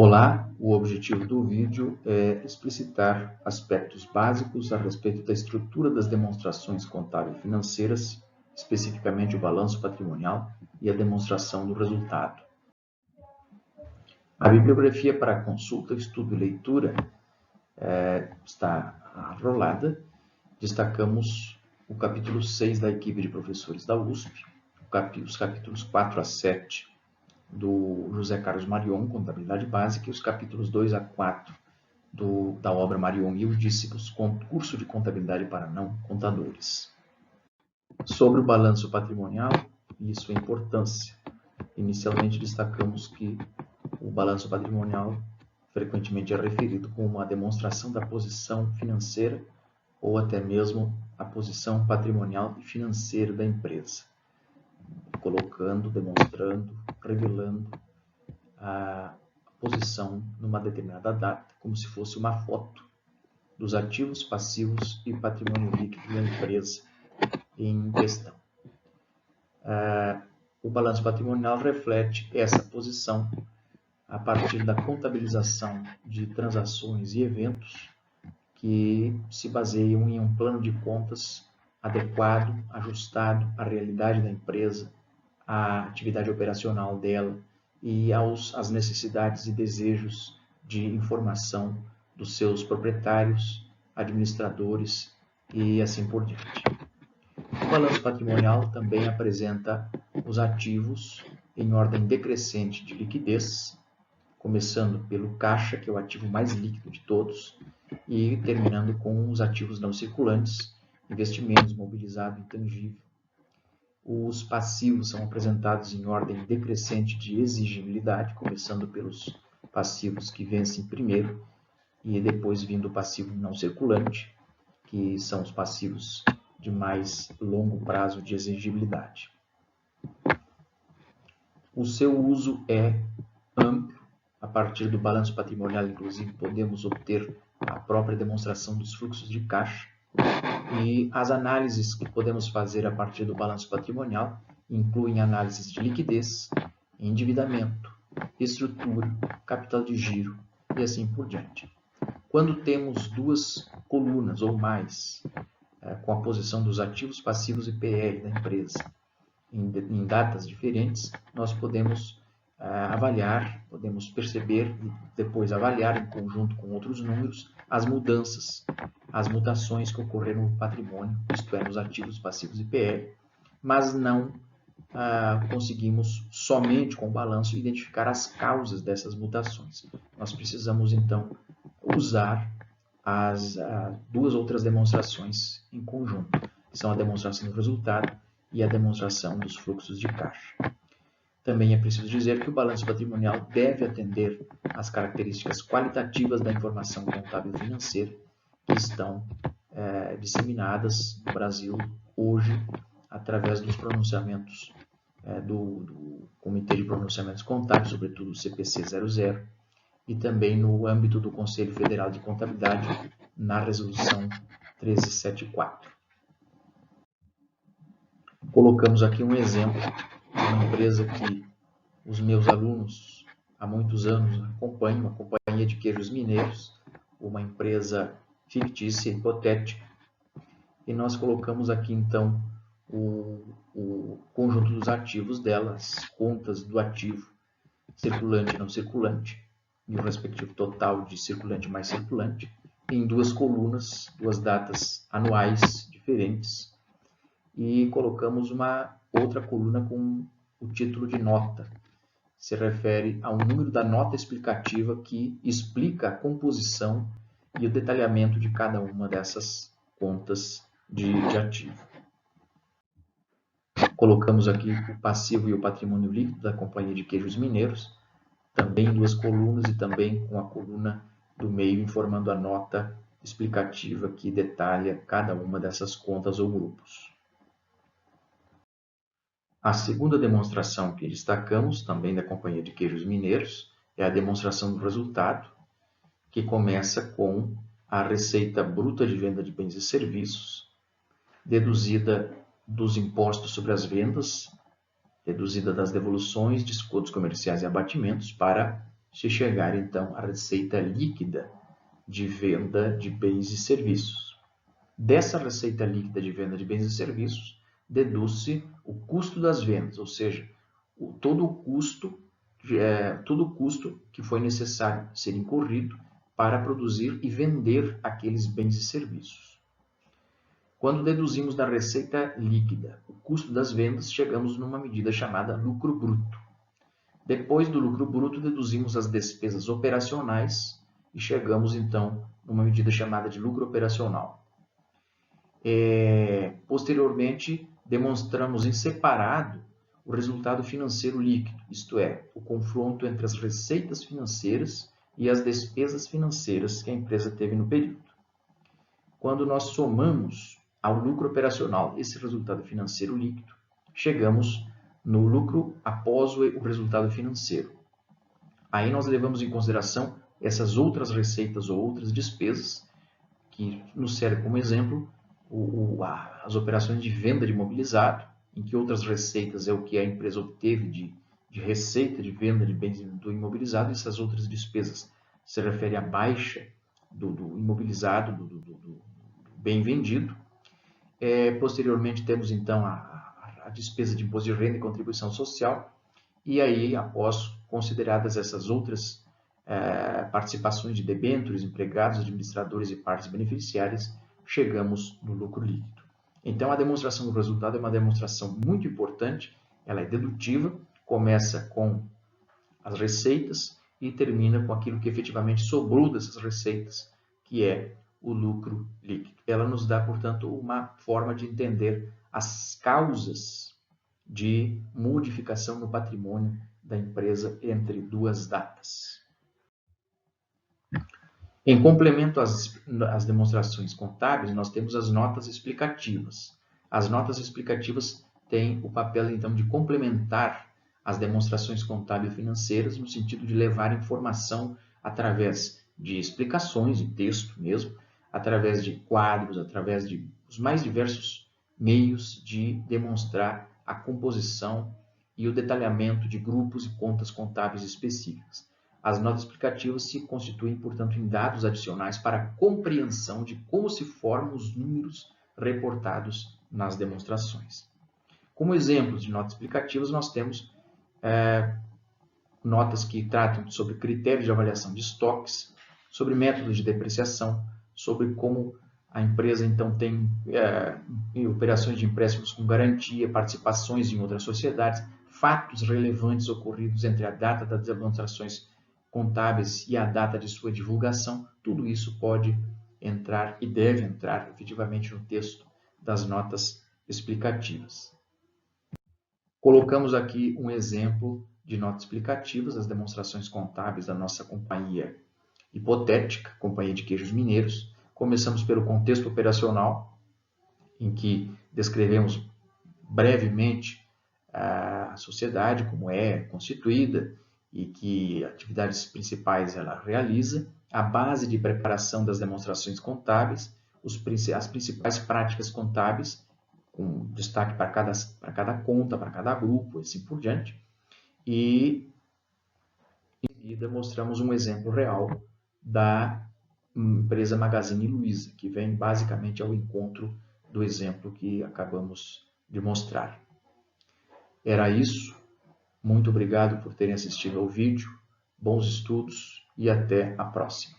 Olá, o objetivo do vídeo é explicitar aspectos básicos a respeito da estrutura das demonstrações contábil-financeiras, especificamente o balanço patrimonial e a demonstração do resultado. A bibliografia para consulta, estudo e leitura está rolada. Destacamos o capítulo 6 da equipe de professores da USP, os capítulos 4 a 7 do José Carlos Marion, Contabilidade Básica, e os capítulos 2 a 4 da obra Marion e os discípulos, Curso de Contabilidade para Não Contadores. Sobre o balanço patrimonial e sua importância. Inicialmente destacamos que o balanço patrimonial frequentemente é referido como uma demonstração da posição financeira ou até mesmo a posição patrimonial e financeira da empresa, colocando, demonstrando, revelando a posição numa determinada data, como se fosse uma foto dos ativos, passivos e patrimônio líquido da empresa em questão. O balanço patrimonial reflete essa posição a partir da contabilização de transações e eventos que se baseiam em um plano de contas adequado, ajustado à realidade da empresa, à atividade operacional dela e às necessidades e desejos de informação dos seus proprietários, administradores e assim por diante. O balanço patrimonial também apresenta os ativos em ordem decrescente de liquidez, começando pelo caixa, que é o ativo mais líquido de todos, e terminando com os ativos não circulantes, investimentos, mobilizado, intangível. Os passivos são apresentados em ordem decrescente de exigibilidade, começando pelos passivos que vencem primeiro e depois vindo o passivo não circulante, que são os passivos de mais longo prazo de exigibilidade. O seu uso é amplo. A partir do balanço patrimonial, inclusive, podemos obter a própria demonstração dos fluxos de caixa. E as análises que podemos fazer a partir do balanço patrimonial incluem análises de liquidez, endividamento, estrutura, capital de giro e assim por diante. Quando temos duas colunas ou mais com a posição dos ativos, passivos e PL da empresa em datas diferentes, nós podemos avaliar, podemos perceber e depois avaliar em conjunto com outros números as mudanças, as mutações que ocorreram no patrimônio, isto é, nos ativos, passivos e PL, mas não conseguimos somente com o balanço identificar as causas dessas mutações. Nós precisamos então usar as duas outras demonstrações em conjunto, que são a demonstração do resultado e a demonstração dos fluxos de caixa. Também é preciso dizer que o balanço patrimonial deve atender às características qualitativas da informação contábil financeira que estão disseminadas no Brasil hoje através dos pronunciamentos do Comitê de Pronunciamentos Contábeis, sobretudo o CPC 00, e também no âmbito do Conselho Federal de Contabilidade, na Resolução 1374. Colocamos aqui um exemplo de uma empresa que os meus alunos há muitos anos acompanham, uma companhia de queijos mineiros, uma empresa fictícia, hipotética, e nós colocamos aqui então o conjunto dos ativos dela, as contas do ativo circulante e não circulante, e o respectivo total de circulante mais circulante, em duas colunas, duas datas anuais diferentes, e colocamos uma outra coluna com o título de nota. Se refere ao número da nota explicativa que explica a composição e o detalhamento de cada uma dessas contas de ativo. Colocamos aqui o passivo e o patrimônio líquido da Companhia de Queijos Mineiros, também em duas colunas e também com a coluna do meio informando a nota explicativa que detalha cada uma dessas contas ou grupos. A segunda demonstração que destacamos, também da Companhia de Queijos Mineiros, é a demonstração do resultado, que começa com a receita bruta de venda de bens e serviços, deduzida dos impostos sobre as vendas, deduzida das devoluções, descontos comerciais e abatimentos, para se chegar então à receita líquida de venda de bens e serviços. Dessa receita líquida de venda de bens e serviços, deduz-se o custo das vendas, ou seja, todo o custo que foi necessário ser incorrido para produzir e vender aqueles bens e serviços. Quando deduzimos da receita líquida o custo das vendas, chegamos numa medida chamada lucro bruto. Depois do lucro bruto, deduzimos as despesas operacionais e chegamos então numa medida chamada de lucro operacional. Posteriormente, demonstramos em separado o resultado financeiro líquido, isto é, o confronto entre as receitas financeiras e as despesas financeiras que a empresa teve no período. Quando nós somamos ao lucro operacional esse resultado financeiro líquido, chegamos no lucro após o resultado financeiro. Aí nós levamos em consideração essas outras receitas ou outras despesas, que nos servem como exemplo as operações de venda de imobilizado, em que outras receitas é o que a empresa obteve de receita de venda de bens do imobilizado, e essas outras despesas se referem à baixa do imobilizado, do bem vendido. Posteriormente temos então a despesa de imposto de renda e contribuição social, e aí, após consideradas essas outras participações de debêntures, empregados, administradores e partes beneficiárias, chegamos no lucro líquido. Então, a demonstração do resultado é uma demonstração muito importante, ela é dedutiva, começa com as receitas e termina com aquilo que efetivamente sobrou dessas receitas, que é o lucro líquido. Ela nos dá, portanto, uma forma de entender as causas de modificação no patrimônio da empresa entre duas datas. Em complemento às demonstrações contábeis, nós temos as notas explicativas. As notas explicativas têm o papel, então, de complementar as demonstrações contábeis e financeiras, no sentido de levar informação através de explicações, de texto mesmo, através de quadros, através de os mais diversos meios de demonstrar a composição e o detalhamento de grupos e contas contábeis específicas. As notas explicativas se constituem, portanto, em dados adicionais para a compreensão de como se formam os números reportados nas demonstrações. Como exemplos de notas explicativas, nós temos notas que tratam sobre critérios de avaliação de estoques, sobre métodos de depreciação, sobre como a empresa então tem operações de empréstimos com garantia, participações em outras sociedades, fatos relevantes ocorridos entre a data das demonstrações contábeis e a data de sua divulgação. Tudo isso pode entrar e deve entrar efetivamente no texto das notas explicativas. Colocamos aqui um exemplo de notas explicativas das demonstrações contábeis da nossa companhia hipotética, Companhia de Queijos Mineiros. Começamos pelo contexto operacional, em que descrevemos brevemente a sociedade, como é constituída e que atividades principais ela realiza, a base de preparação das demonstrações contábeis, as principais práticas contábeis, com destaque para cada conta, para cada grupo, assim por diante. E em seguida mostramos um exemplo real da empresa Magazine Luiza, que vem basicamente ao encontro do exemplo que acabamos de mostrar. Era isso. Muito obrigado por terem assistido ao vídeo. Bons estudos e até a próxima.